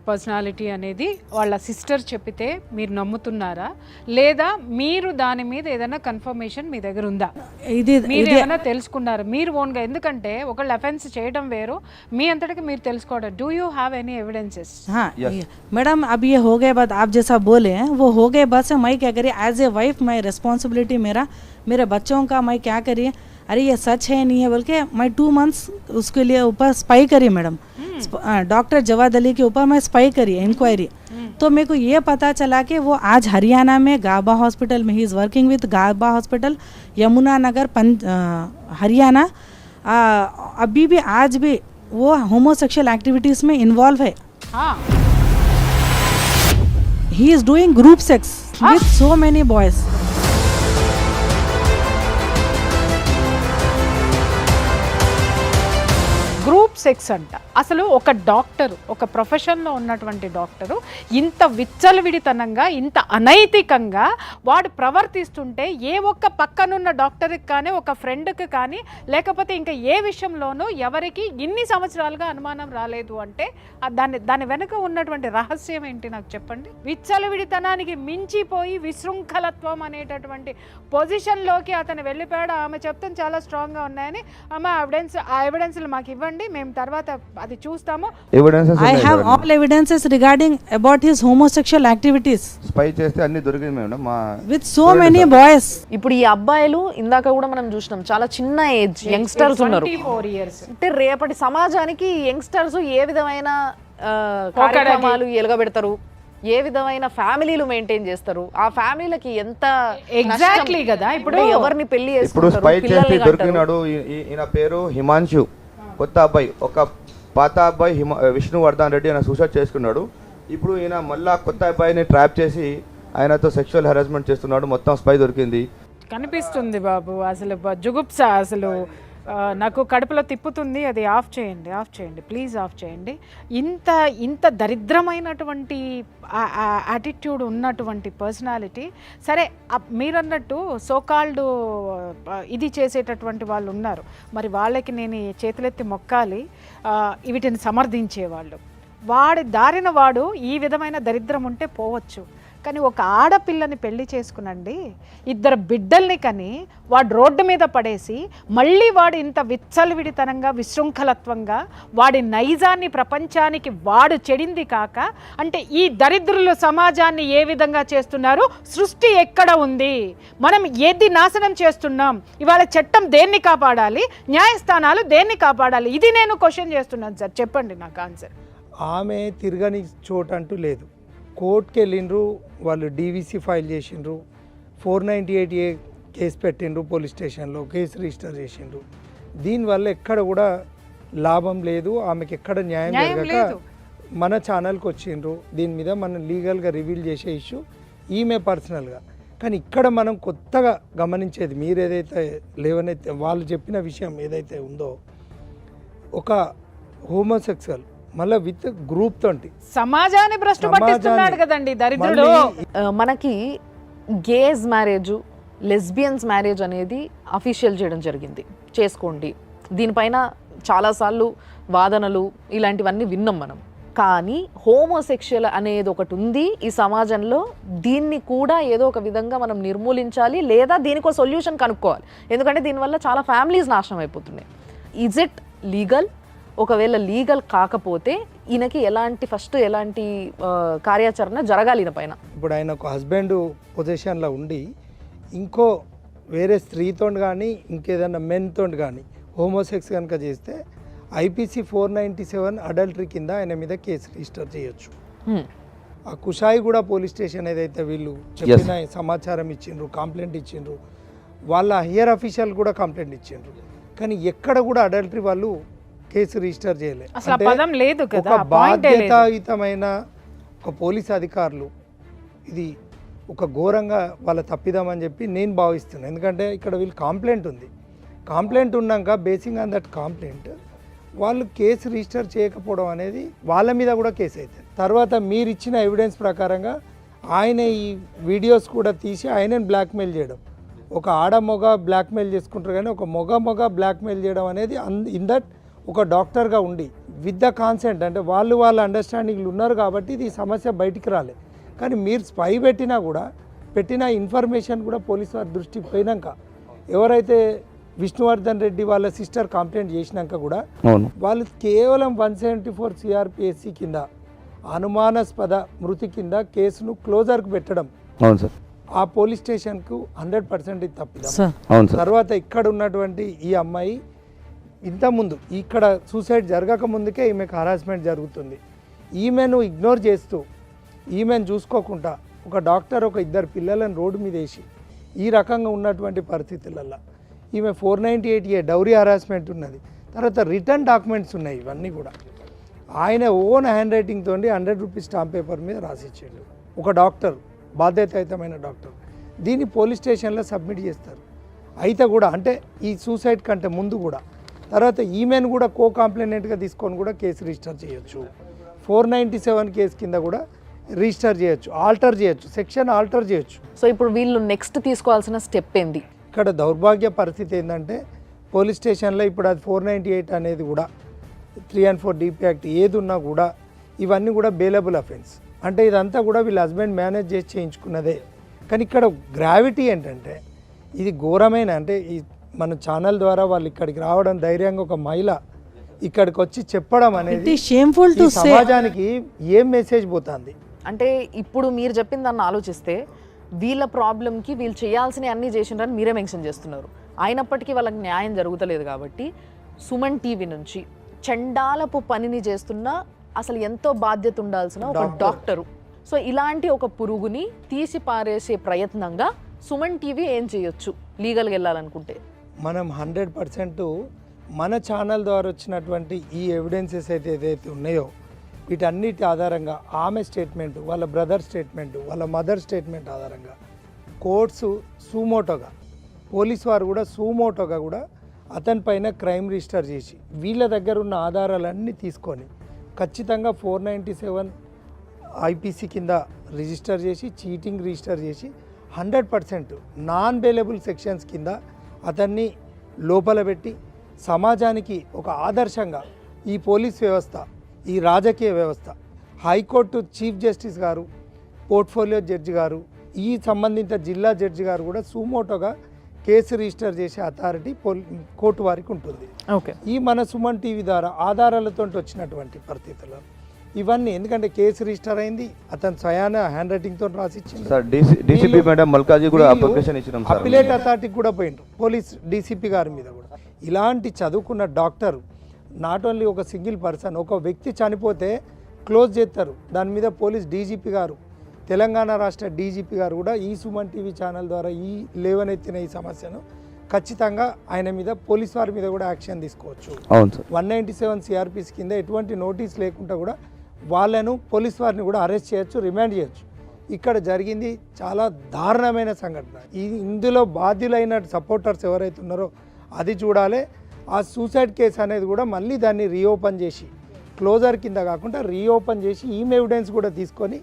పర్సనాలిటీ అనేది వాళ్ళ సిస్టర్ చెప్పితే మీరు నమ్ముతున్నారా, లేదా మీరు దాని మీద ఏదైనా కన్ఫర్మేషన్ మీ దగ్గర ఉందా? మీరు ఏమైనా తెలుసుకున్నారు మీరు ఓన్గా? ఎందుకంటే ఒకళ్ళు అఫెన్స్ చేయడం వేరు, మీ అంతటికి మీరు తెలుసుకోవడం. Do you have any evidences? हाँ मैडम, अब ये हो गए बात आप जैसा बोले हैं वो हो गए बात से मैं क्या करिए एज ए वाइफ, मैं रिस्पॉन्सिबिलिटी मेरे बच्चों का मैं क्या करिए, अरे ये सच है नहीं है बोल के मैं 2 मंथ्स उसके लिए ऊपर स्पाई करी मैडम, डॉक्टर जवाद अली के ऊपर मैं स्पाई करी इंक्वायरी. तो मेरे को ये पता चला कि वो आज हरियाणा में गाबा हॉस्पिटल में he is working with Gaba hospital Yamuna Nagar Haryana. अभी भी आज भी वो होमोसेक्सुअल एक्टिविटीज़ में इन्वॉल्व है. हाँ, he is doing group sex with so many boys. Group sex అంట. అసలు ఒక డాక్టరు, ఒక ప్రొఫెషన్లో ఉన్నటువంటి డాక్టరు ఇంత విచ్చలవిడితనంగా, ఇంత అనైతికంగా వాడు ప్రవర్తిస్తుంటే ఏ ఒక్క పక్కనున్న డాక్టర్కి కానీ, ఒక ఫ్రెండ్కి కానీ, లేకపోతే ఇంకా ఏ విషయంలోనూ ఎవరికి ఇన్ని సంవత్సరాలుగా అనుమానం రాలేదు అంటే దాని వెనుక ఉన్నటువంటి రహస్యం ఏంటి నాకు చెప్పండి. విచ్చలవిడితనానికి మించిపోయి విశృంఖలత్వం అనేటటువంటి పొజిషన్లోకి అతను వెళ్ళిపోయాడు. ఆమె చెప్తాను చాలా స్ట్రాంగ్గా ఉన్నాయని, ఆ ఎవిడెన్స్లు మాకు ఇవ్వండి, మేము తర్వాత అది చూస్తాము. I have all evidences regarding about his homosexual activities spy చేస్తే అన్ని దొరికింది మేడం మా with so many boys. ఇప్పుడు ఈ అబ్బాయిలు ఇందాక కూడా మనం చూసినాం చాలా చిన్న ఏజ్ యంగ్స్టర్స్ ఉన్నారు. 24 years. అంటే రేపటి సమాజానికి యంగ్స్టర్స్ ఏ విధమైన కార్యక్రమాలు ఎలుగబెడతారు, ఏ విధమైన ఫ్యామిలీలు మెయింటైన్ చేస్తారు, ఆ ఫ్యామిలీలకి ఎంత ఎగ్జాక్ట్లీ కదా. ఇప్పుడు ఎవరిని పెళ్లి ఇప్పుడు స్పై చేసి దొరికినాడు. ఈయన పేరు హిమాంశు, కొత్త అబ్బాయి. ఒక పాత అబ్బాయి విష్ణువర్ధన్ రెడ్డి ఆయన సూసైడ్ చేసుకున్నాడు. ఇప్పుడు ఈయన మళ్ళా కొత్త అబ్బాయిని ట్రాప్ చేసి ఆయనతో సెక్షువల్ హెరాస్మెంట్ చేస్తున్నాడు. మొత్తం స్పై దొరికింది. కనిపిస్తుంది బాబు, అసలు జుగుప్స, అసలు నాకు కడుపులో తిప్పుతుంది. అది ఆఫ్ చేయండి ప్లీజ్, ఆఫ్ చేయండి. ఇంత దరిద్రమైనటువంటి యాటిట్యూడ్ ఉన్నటువంటి పర్సనాలిటీ. సరే, మీరన్నట్టు సోకాల్డ్ ఇది చేసేటటువంటి వాళ్ళు ఉన్నారు, మరి వాళ్ళకి నేను చేతులెత్తి మొక్కాలి, వీటిని సమర్థించేవాళ్ళు. వాడి దారిన వాడు ఈ విధమైన దరిద్రం ఉంటే పోవచ్చు, కానీ ఒక ఆడపిల్లని పెళ్లి చేసుకునండి, 2 బిడ్డల్ని కని వాడు రోడ్డు మీద పడేసి మళ్ళీ వాడు ఇంత విచ్చలవిడితనంగా, విశృంఖలత్వంగా వాడి నైజాన్ని ప్రపంచానికి వాడు చెడింది కాక, అంటే ఈ దరిద్రులు సమాజాన్ని ఏ విధంగా చేస్తున్నారు, సృష్టి ఎక్కడ ఉంది, మనం ఏది నాశనం చేస్తున్నాం, ఇవాళ చట్టం దేన్ని కాపాడాలి, న్యాయస్థానాలు దేన్ని కాపాడాలి, ఇది నేను క్వశ్చన్ చేస్తున్నాను సార్. చెప్పండి నాకు ఆన్సర్. ఆమె తిరగని చోటు అంటూ లేదు. కోర్టుకి వెళ్ళిండ్రు, వాళ్ళు డీవీసీ ఫైల్ చేసిండ్రు, 498A కేసు పెట్టిండ్రు, పోలీస్ స్టేషన్లో కేసు రిజిస్టర్ చేసిండ్రు. దీనివల్ల ఎక్కడ కూడా లాభం లేదు, ఆమెకి ఎక్కడ న్యాయం జరగక మన ఛానల్కి వచ్చిండ్రు. దీని మీద మనం లీగల్గా రివీల్ చేసే ఇష్యూ ఈమె పర్సనల్గా. కానీ ఇక్కడ మనం కొత్తగా గమనించేది, మీరు ఏదైతే లేవనైతే వాళ్ళు చెప్పిన విషయం ఏదైతే ఉందో, ఒక హోమోసెక్సువల్ మళ్ళీ విత్ గ్రూప్ తోటి సమాజాన్ని భ్రష్టు పట్టిస్తున్నాడు కదండి దరిద్రుడు. మనకి గేస్ మ్యారేజ్, లెస్బియన్స్ మ్యారేజ్ అనేది అఫీషియల్ చేయడం జరిగింది, చేసుకోండి. దీనిపైన చాలాసార్లు వాదనలు ఇలాంటివన్నీ విన్నాం మనం. కానీ హోమోసెక్షువల్ అనేది ఒకటి ఉంది ఈ సమాజంలో, దీన్ని కూడా ఏదో ఒక విధంగా మనం నిర్మూలించాలి, లేదా దీనికి ఒక సొల్యూషన్ కనుక్కోవాలి. ఎందుకంటే దీనివల్ల చాలా ఫ్యామిలీస్ నాశనం అయిపోతున్నాయి. Is it legal? ఒకవేళ లీగల్ కాకపోతే ఈయనకి ఎలాంటి కార్యాచరణ జరగాలి ఈయన పైన? ఇప్పుడు ఆయన ఒక హస్బెండ్ పొజిషన్లో ఉండి ఇంకో వేరే స్త్రీతో కానీ ఇంకేదైనా మెన్తో కానీ హోమోసెక్స్ కనుక చేస్తే ఐపీసీ 497 అడల్టరీ కింద ఆయన మీద కేసు రిజిస్టర్ చేయొచ్చు. ఆ కుషాయిగూడ పోలీస్ స్టేషన్ ఏదైతే వీళ్ళు చెప్పిన సమాచారం ఇచ్చిండ్రు, కంప్లైంట్ ఇచ్చిండ్రు, వాళ్ళ హైయర్ అఫీషియల్ కూడా కంప్లైంట్ ఇచ్చిండ్రు, కానీ ఎక్కడ కూడా అడల్టరీ వాళ్ళు కేసు రిజిస్టర్ చేయలేదు. ఒక బాధ్యతాయుతమైన ఒక పోలీస్ అధికారులు ఇది ఒక ఘోరంగా వాళ్ళ తప్పిదామని చెప్పి నేను భావిస్తున్నాను. ఎందుకంటే ఇక్కడ వీళ్ళు కంప్లైంట్ ఉంది, కంప్లైంట్ ఉన్నాక బేసింగ్ ఆన్ దట్ కంప్లైంట్ వాళ్ళు కేసు రిజిస్టర్ చేయకపోవడం అనేది వాళ్ళ మీద కూడా కేసు అవుతుంది. తర్వాత మీరు ఇచ్చిన ఎవిడెన్స్ ప్రకారంగా ఆయన ఈ వీడియోస్ కూడా తీసి ఆయనని బ్లాక్మెయిల్ చేయడం, ఒక ఆడ మొగ బ్లాక్మెయిల్ చేసుకుంటారు కానీ ఒక మొగ బ్లాక్మెయిల్ చేయడం అనేది ఇన్ దట్ ఒక డాక్టర్గా ఉండి విత్ ద కాన్సెంట్, అంటే వాళ్ళ అండర్స్టాండింగ్లు ఉన్నారు కాబట్టి ఇది సమస్య బయటికి రాలేదు. కానీ మీరు స్పై పెట్టిన ఇన్ఫర్మేషన్ కూడా పోలీసు వారి దృష్టికి పోయినాక, ఎవరైతే విష్ణువర్ధన్ రెడ్డి వాళ్ళ సిస్టర్ కంప్లైంట్ చేసినాక కూడా వాళ్ళు కేవలం 174 CRPSC కింద అనుమానాస్పద మృతి కింద కేసును క్లోజర్కు పెట్టడం, అవును సార్, ఆ పోలీస్ స్టేషన్కు 100% ఇది తప్పిదం. అవును సార్. తర్వాత ఇక్కడ ఉన్నటువంటి ఈ అమ్మాయి ఇంతకుముందు ఇక్కడ సూసైడ్ జరగక ముందుకే ఈమెకు హరాస్మెంట్ జరుగుతుంది. ఈమెను ఇగ్నోర్ చేస్తూ, ఈమెను చూసుకోకుండా ఒక డాక్టర్ ఒక 2 పిల్లలను రోడ్డు మీద వేసి ఈ రకంగా ఉన్నటువంటి పరిస్థితులలో ఈమె 498A డౌరీ హరాస్మెంట్ ఉన్నది. తర్వాత రిటర్న్ డాక్యుమెంట్స్ ఉన్నాయి. ఇవన్నీ కూడా ఆయన ఓన్ హ్యాండ్ రైటింగ్ తోటి 100 రూపీస్ స్టాంప్ పేపర్ మీద రాసిచ్చాడు ఒక డాక్టర్, బాధ్యతాయుతమైన డాక్టర్. దీన్ని పోలీస్ స్టేషన్లో సబ్మిట్ చేస్తారు. అయితే కూడా అంటే ఈ సూసైడ్ కంటే ముందు కూడా, తర్వాత ఈమెను కూడా కో కంప్లైనెంట్గా తీసుకొని కూడా కేసు రిజిస్టర్ చేయొచ్చు. 497 కేసు కింద కూడా రిజిస్టర్ చేయొచ్చు, ఆల్టర్ చేయొచ్చు, సెక్షన్ ఆల్టర్ చేయొచ్చు. సో ఇప్పుడు వీళ్ళు నెక్స్ట్ తీసుకోవాల్సిన స్టెప్ ఏంది? ఇక్కడ దౌర్భాగ్య పరిస్థితి ఏంటంటే పోలీస్ స్టేషన్లో ఇప్పుడు అది 498 అనేది కూడా 3 and 4 DP యాక్ట్ ఏది ఉన్నా కూడా ఇవన్నీ కూడా బెయిలబుల్ అఫెన్స్. అంటే ఇదంతా కూడా వీళ్ళ హస్బెండ్ మేనేజ్ చేసి చేయించుకున్నదే. కానీ ఇక్కడ గ్రావిటీ ఏంటంటే ఇది ఘోరమైన, అంటే ఈ మన ఛానల్ ద్వారా వాళ్ళు ఇక్కడికి రావడం, ధైర్యంగా ఒక మహిళ ఇక్కడికి వచ్చి చెప్పడం అనేది shameful to say. సమాజానికి ఏం మెసేజ్ పోతుంది? అంటే ఇప్పుడు మీరు చెప్పిన దాన్ని ఆలోచిస్తే వీళ్ళ ప్రాబ్లంకి వీళ్ళు చేయాల్సినవి అన్నీ చేసిండ్రని మీరే మెన్షన్ చేస్తున్నారు. అయినప్పటికీ వాళ్ళకి న్యాయం జరుగుతలేదు. కాబట్టి సుమన్ టీవీ నుంచి చండాలపు పనిని చేస్తున్న, అసలు ఎంతో బాధ్యత ఉండాల్సిన ఒక డాక్టరు, సో ఇలాంటి ఒక పురుగుని తీసి పారేసే ప్రయత్నంగా సుమన్ టీవీ ఏం చేయొచ్చు లీగల్గా వెళ్ళాలనుకుంటే? మనం 100% మన ఛానల్ ద్వారా వచ్చినటువంటి ఈ ఎవిడెన్సెస్ ఏదైతే ఉన్నాయో వీటన్నిటి ఆధారంగా ఆమె స్టేట్మెంట్, వాళ్ళ బ్రదర్ స్టేట్మెంట్, వాళ్ళ మదర్ స్టేట్మెంట్ ఆధారంగా కోర్ట్స్ సూమోటోగా, పోలీస్ వారు కూడా సూమోటోగా కూడా అతని పైన క్రైమ్ రిజిస్టర్ చేసి వీళ్ళ దగ్గర ఉన్న ఆధారాలన్నీ తీసుకొని ఖచ్చితంగా 497 IPC కింద రిజిస్టర్ చేసి, చీటింగ్ రిజిస్టర్ చేసి 100% నాన్ బెయిలబుల్ సెక్షన్స్ కింద అతన్ని లోపల పెట్టి సమాజానికి ఒక ఆదర్శంగా ఈ పోలీస్ వ్యవస్థ, ఈ రాజకీయ వ్యవస్థ, హైకోర్టు చీఫ్ జస్టిస్ గారు, పోర్ట్ఫోలియో జడ్జి గారు, ఈ సంబంధిత జిల్లా జడ్జి గారు కూడా సూమోటోగా కేసు రిజిస్టర్ చేసే అథారిటీ కోర్టు వారికి ఉంటుంది. ఓకే, ఈ మన సుమన్ టీవీ ద్వారా ఆధారాలతో వచ్చినటువంటి పరిస్థితుల్లో ఇవన్నీ, ఎందుకంటే కేసు రిజిస్టర్ అయింది, అతను స్వయాన హ్యాండ్ రైటింగ్ తో రాసిచ్చింది. డీసీపీ మేడం మల్కాజీ కూడా అప్లికేషన్ ఇచ్చినాం సార్, అపిలేట్ అథారిటీకి కూడా పోయిండ్రు, పోలీస్ డీసీపీ గారి మీద కూడా. ఇలాంటి చదువుకున్న డాక్టర్, నాట్ ఓన్లీ ఒక సింగిల్ పర్సన్, ఒక వ్యక్తి చనిపోతే క్లోజ్ చేస్తారు, దాని మీద పోలీస్ డీజీపీ గారు, తెలంగాణ రాష్ట్ర డీజీపీ గారు కూడా ఈ సుమన్ టీవీ ఛానల్ ద్వారా ఈ లేవనెత్తిన ఈ సమస్యను ఖచ్చితంగా ఆయన మీద, పోలీస్ వారి మీద కూడా యాక్షన్ తీసుకోవచ్చు. అవును సార్. 197 CRPC కింద ఎటువంటి నోటీస్ లేకుండా కూడా వాళ్ళను, పోలీస్ వారిని కూడా అరెస్ట్ చేయొచ్చు, రిమాండ్ చేయొచ్చు. ఇక్కడ జరిగింది చాలా దారుణమైన సంఘటన. ఇందులో బాధ్యులైన సపోర్టర్స్ ఎవరైతే ఉన్నారో అది చూడాలి. ఆ సూసైడ్ కేసు అనేది కూడా మళ్ళీ దాన్ని రీఓపెన్ చేసి, క్లోజర్ కింద కాకుండా రీఓపెన్ చేసి ఈమె ఎవిడెన్స్ కూడా తీసుకొని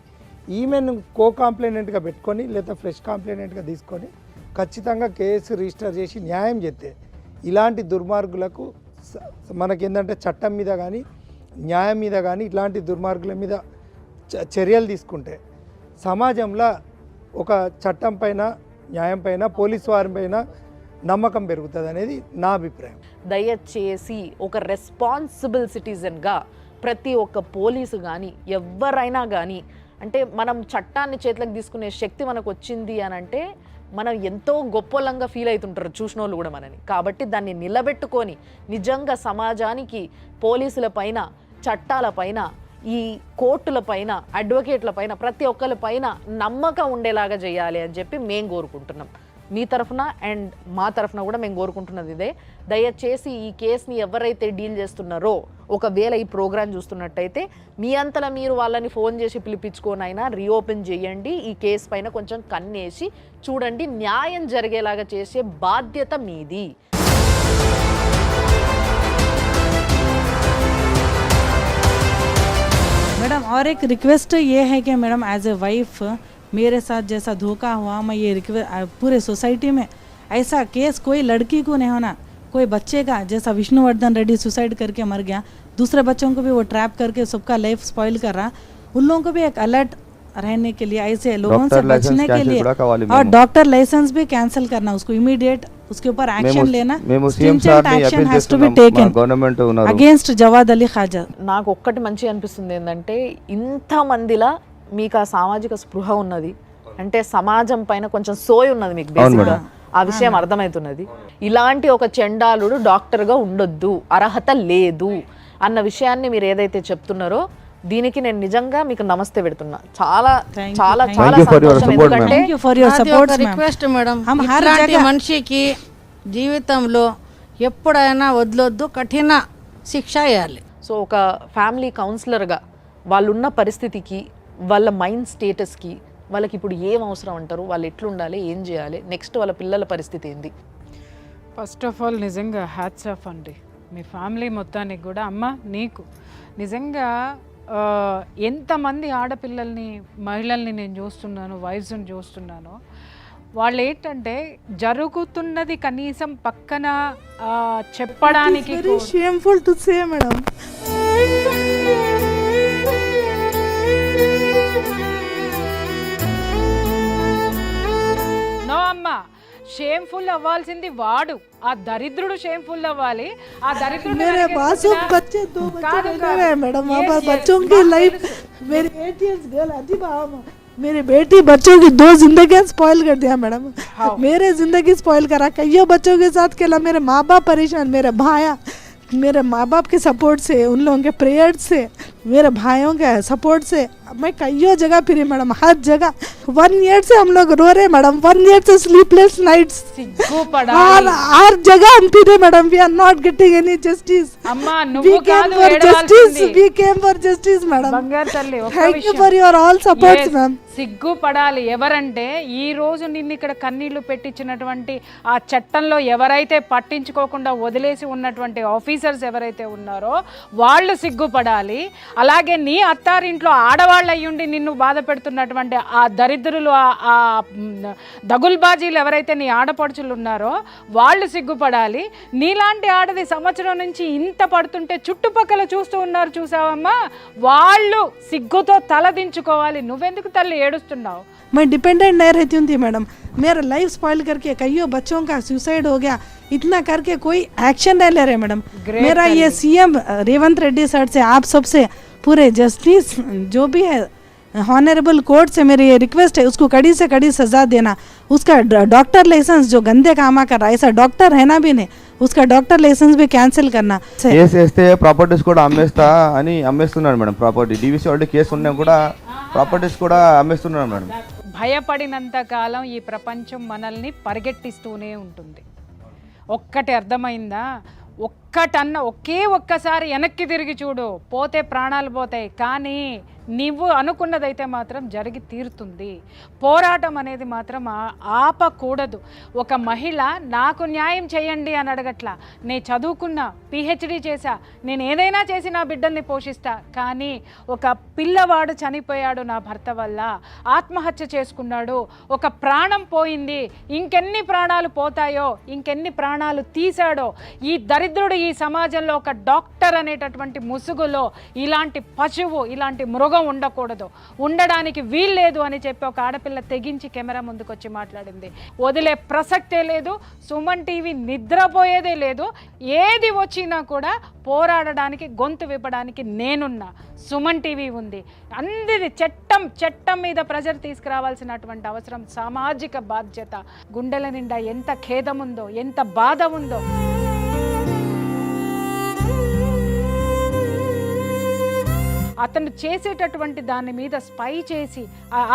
ఈమెను కో కంప్లైనెంట్గా పెట్టుకొని లేదా ఫ్రెష్ కంప్లైనెంట్గా తీసుకొని ఖచ్చితంగా కేసు రిజిస్టర్ చేసి న్యాయం చేస్తే ఇలాంటి దుర్మార్గులకు మనకేంటంటే చట్టం మీద కానీ న్యాయం మీద కానీ ఇలాంటి దుర్మార్గుల మీద చర్యలు తీసుకుంటే సమాజంలో ఒక చట్టం పైన, న్యాయం పైన, పోలీసు వారి పైన నమ్మకం పెరుగుతుంది అనేది నా అభిప్రాయం. దయచేసి ఒక రెస్పాన్సిబుల్ సిటిజన్గా ప్రతి ఒక్క పోలీసు కానీ ఎవరైనా కానీ, అంటే మనం చట్టాన్ని చేతులకు తీసుకునే శక్తి మనకు వచ్చింది అని అంటే మనం ఎంతో గొప్పలంగా ఫీల్ అవుతుంటారు చూసిన వాళ్ళు కూడా మనని. కాబట్టి దాన్ని నిలబెట్టుకొని నిజంగా సమాజానికి పోలీసుల పైన, చట్టాల పైన, ఈ కోర్టుల పైన, అడ్వకేట్ల పైన, ప్రతి ఒక్కరి పైన నమ్మకం ఉండేలాగా చేయాలి అని చెప్పి మేము కోరుకుంటున్నాం. మీ తరఫున అండ్ మా తరఫున కూడా మేము కోరుకుంటున్నది ఇదే. దయచేసి ఈ కేసుని ఎవరైతే డీల్ చేస్తున్నారో, ఒకవేళ ఈ ప్రోగ్రామ్ చూస్తున్నట్టయితే మీ అంతలా మీరు వాళ్ళని ఫోన్ చేసి పిలిపించుకోనైనా రీఓపెన్ చేయండి. ఈ కేసు పైన కొంచెం కన్నేసి చూడండి, న్యాయం జరిగేలాగా చేసే బాధ్యత మీది. और एक रिक्वेस्ट ये है कि मैडम एज ए वाइफ मेरे साथ जैसा धोखा हुआ, मैं ये पूरे सोसाइटी में ऐसा केस कोई लड़की को नहीं होना, कोई बच्चे का जैसा विष्णुवर्धन रेड्डी सुसाइड करके मर गया, दूसरे बच्चों को भी वो ट्रैप करके सबका लाइफ स्पॉइल कर रहा, उन लोगों को भी एक अलर्ट रहने के लिए, ऐसे लोगों से बचने के लिए, और डॉक्टर लाइसेंस भी कैंसिल करना, उसको इमीडिएट उसके ऊपर एक्शन लेना, action has to be taken against Jawad Ali Khaja. నాకు ఒక్కటి మంచి అనిపిస్తుంది ఏంటంటే ఇంతమందిలా మీకు ఆ సామాజిక స్పృహ ఉన్నది, అంటే సమాజం పైన కొంచెం సోయి ఉన్నది మీకు బేసిక్గా, ఆ విషయం అర్థమవుతున్నది. ఇలాంటి ఒక చెండాలుడు డాక్టర్గా ఉండొద్దు, అర్హత లేదు అన్న విషయాన్ని మీరు ఏదైతే చెప్తున్నారో దీనికి నేను నిజంగా మీకు నమస్తే పెడుతున్నా. చాలా చాలా చాలా సంతోషం. ఎందుకంటే thank you for your support request madam, ఇలాంటి మనిషికి జీవితంలో ఎప్పుడైనా వదలొద్దు, కఠిన శిక్ష వేయాలి. సో ఒక ఫ్యామిలీ కౌన్సిలర్గా వాళ్ళున్న పరిస్థితికి, వాళ్ళ మైండ్ స్టేటస్కి, వాళ్ళకి ఇప్పుడు ఏం అవసరం అంటారు, వాళ్ళు ఎట్లుండాలి, ఏం చేయాలి, నెక్స్ట్ వాళ్ళ పిల్లల పరిస్థితి ఏంది? ఫస్ట్ ఆఫ్ ఆల్ నిజంగా హ్యాట్స్ ఆఫ్ అండి మీ ఫ్యామిలీ మొత్తానికి కూడా. అమ్మ నీకు నిజంగా ఎంతమంది ఆడపిల్లల్ని, మహిళల్ని నేను చూస్తున్నాను, వైఫ్స్ని చూస్తున్నాను, వాళ్ళు ఏంటంటే జరుగుతున్నది కనీసం పక్కన చెప్పడానికి shameful to say madam. No అమ్మ, షేమ్ఫుల్ అవ్వాల్సింది వాడు, ఆ దరిద్రుడు షేమ్ఫుల్ అవ్వాలి. ఆ దరిద్రుడు मेरे मासूम बच्चे 2 बच्चे रहे हैं मैडम, वहाँ बच्चों की लाइफ, मेरी 8 years गर्ल अजीब, मेरी बेटी बच्चों की 2 जिंदगियां स्पॉइल कर दिया मैडम. मेरे जिंदगी स्पॉइल करा, कईयों बच्चों के साथ खेला, मेरे माँ बाप परेशान, मेरे भाया, मेरे माँ बाप के सपोर्ट से, उन लोगों के प्रेयर से, मेरे भाइयों के सपोर्ट से मैं कईयों जगह फिरी मैडम, हर जगह. 1 year से हम लोग रो रहे मैडम, 1 year से स्लीपलेस नाइट्स, हर जगह हम फिरे madam. We are not getting any justice. అమ్మా నువ్వు కాదు justice, we came for justice madam. బంగారు తల్లి, ఒక్క Thank you విషయం. for your all supports Yes. ma'am. సిగ్గుపడాలి. ఎవరంటే ఈ రోజు నిన్ను ఇక్కడ కన్నీళ్లు పెట్టించినటువంటి ఆ చట్టంలో ఎవరైతే పట్టించుకోకుండా వదిలేసి ఉన్నటువంటి ఆఫీసర్స్ ఎవరైతే ఉన్నారో వాళ్ళు సిగ్గుపడాలి. అలాగే నీ అత్తారింట్లో ఆడవాళ్ళు అయ్యుండి నిన్ను బాధ పెడుతున్నటువంటి ఆ దరిద్రులు, ఆ దగుల్బాజీలు ఎవరైతే నీ ఆడపడుచులు ఉన్నారో వాళ్ళు సిగ్గుపడాలి. నీలాంటి ఆడది సంవత్సరం నుంచి ఇంత పడుతుంటే చుట్టుపక్కల చూస్తూ ఉన్నారు, చూసావమ్మా, వాళ్ళు సిగ్గుతో తలదించుకోవాలి. నువ్వెందుకు తల్లి ఏడుస్తున్నావు? मैं डिपेंडेंट नहीं रहती हूँ थी मैडम, मेरा लाइफ स्पॉइल करके कईयों बच्चों का सुसाइड हो गया, इतना करके कोई एक्शन नहीं ले रहे मैडम. मेरा ये सीएम रेवंत रेड्डी सर से, आप सबसे पूरे जस्टिस जो भी है ऑनरेबल कोर्ट से मेरी ये रिक्वेस्ट है, उसको कड़ी से कड़ी सजा देना. उसका डॉक्टर लाइसेंस जो गंदे कामा कर रहा है, ऐसा डॉक्टर है ना भी नहीं, उसका डॉक्टर लाइसेंस भी कैंसिल करना. కేసు వేస్తే ప్రాపర్టీస్ కూడా అమ్మేస్తా అని అమ్మేస్తున్నాడు మేడం. ప్రాపర్టీ డీవీసీ వాళ్ళు కేసు ఉన్నా కూడా ప్రాపర్టీస్ కూడా అమ్మేస్తున్నాడు మేడం. భయపడినంత కాలం ఈ ప్రపంచం మనల్ని పరిగెట్టిస్తూనే ఉంటుంది. ఒక్కటి అర్థమైందా? ఒక్కసారి వెనక్కి తిరిగి చూడు, పోతే ప్రాణాలు పోతాయి, కానీ నువ్వు అనుకున్నదైతే మాత్రం జరిగి తీరుతుంది. పోరాటం అనేది మాత్రం ఆపకూడదు. ఒక మహిళ నాకు న్యాయం చేయండి అని అడగట్లా, నేను చదువుకున్నా, పిహెచ్డి చేశా, నేను ఏదైనా చేసి నా బిడ్డల్ని పోషిస్తా, కానీ ఒక పిల్లవాడు చనిపోయాడు నా భర్త వల్ల, ఆత్మహత్య చేసుకున్నాడు, ఒక ప్రాణం పోయింది, ఇంకెన్ని ప్రాణాలు పోతాయో, ఇంకెన్ని ప్రాణాలు తీశాడో, ఈ దరిద్రుడు ఈ సమాజంలో ఒక డాక్టర్ అనేటటువంటి ముసుగులో ఇలాంటి పశువు, ఇలాంటి మృగం ఉండకూడదు, ఉండడానికి వీల్లేదు అని చెప్పి ఒక ఆడపిల్ల తెగించి కెమెరా ముందుకు వచ్చి మాట్లాడింది. వదిలే ప్రసక్తే లేదు. సుమన్ టీవీ నిద్రపోయేదే లేదు. ఏది వచ్చినా కూడా పోరాడడానికి, గొంతు విప్పడానికి నేనున్నా. సుమన్ టీవీ ఉంది. అందరి చట్టం మీద ప్రెజర్ తీసుకురావాల్సినటువంటి అవసరం, సామాజిక బాధ్యత. గుండెల నిండా ఎంత ఖేదం ఉందో, ఎంత బాధ ఉందో. అతను చేసేటటువంటి దాని మీద స్పై చేసి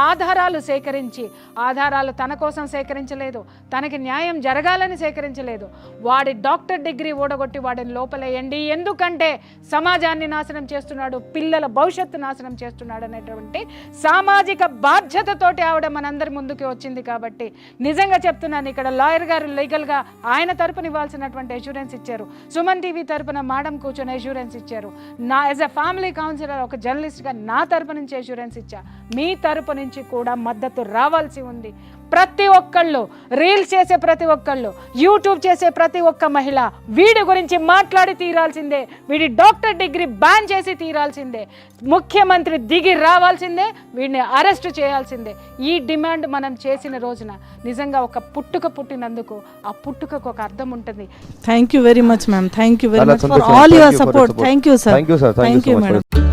ఆధారాలు సేకరించి, ఆధారాలు తన కోసం సేకరించలేదు, తనకి న్యాయం జరగాలని సేకరించలేదు, వాడి డాక్టర్ డిగ్రీ ఓడగొట్టి వాడిని లోపలేయండి, ఎందుకంటే సమాజాన్ని నాశనం చేస్తున్నాడు, పిల్లల భవిష్యత్తు నాశనం చేస్తున్నాడు అనేటువంటి సామాజిక బాధ్యతతోటి ఆవిడ మనందరి ముందుకు వచ్చింది. కాబట్టి నిజంగా చెప్తున్నాను, ఇక్కడ లాయర్ గారు లీగల్గా ఆయన తరపున ఇవ్వాల్సినటువంటి అష్యూరెన్స్ ఇచ్చారు, సుమన్ టీవీ తరపున మేడం కూర్చొని అష్యూరెన్స్ ఇచ్చారు. నా యాజ్ ఎ ఫ్యామిలీ కౌన్సిలర్ ఒక ఒక జర్నలిస్ట్గా నా తరపు నుంచి అష్యూరెన్స్ ఇచ్చా, మీ తరపు నుంచి కూడా మద్దతు రావాల్సి ఉంది. ప్రతి ఒక్కళ్ళు, రీల్స్ చేసే ప్రతి ఒక్కళ్ళు, యూట్యూబ్ చేసే ప్రతి ఒక్క మహిళ వీడి గురించి మాట్లాడి తీరాల్సిందే. వీడి డాక్టర్ డిగ్రీ బ్యాన్ చేసి తీరాల్సిందే. ముఖ్యమంత్రి దిగి రావాల్సిందే. వీడిని అరెస్ట్ చేయాల్సిందే. ఈ డిమాండ్ మనం చేసిన రోజున నిజంగా ఒక పుట్టుక పుట్టినందుకు ఆ పుట్టుకకు ఒక అర్థం ఉంటుంది. Thank you very much, ma'am. Thank you very Lala much for Santosh, all thank your you for your support. support. Thank you, sir. Thank you, sir. Thank you so much, madam. madam.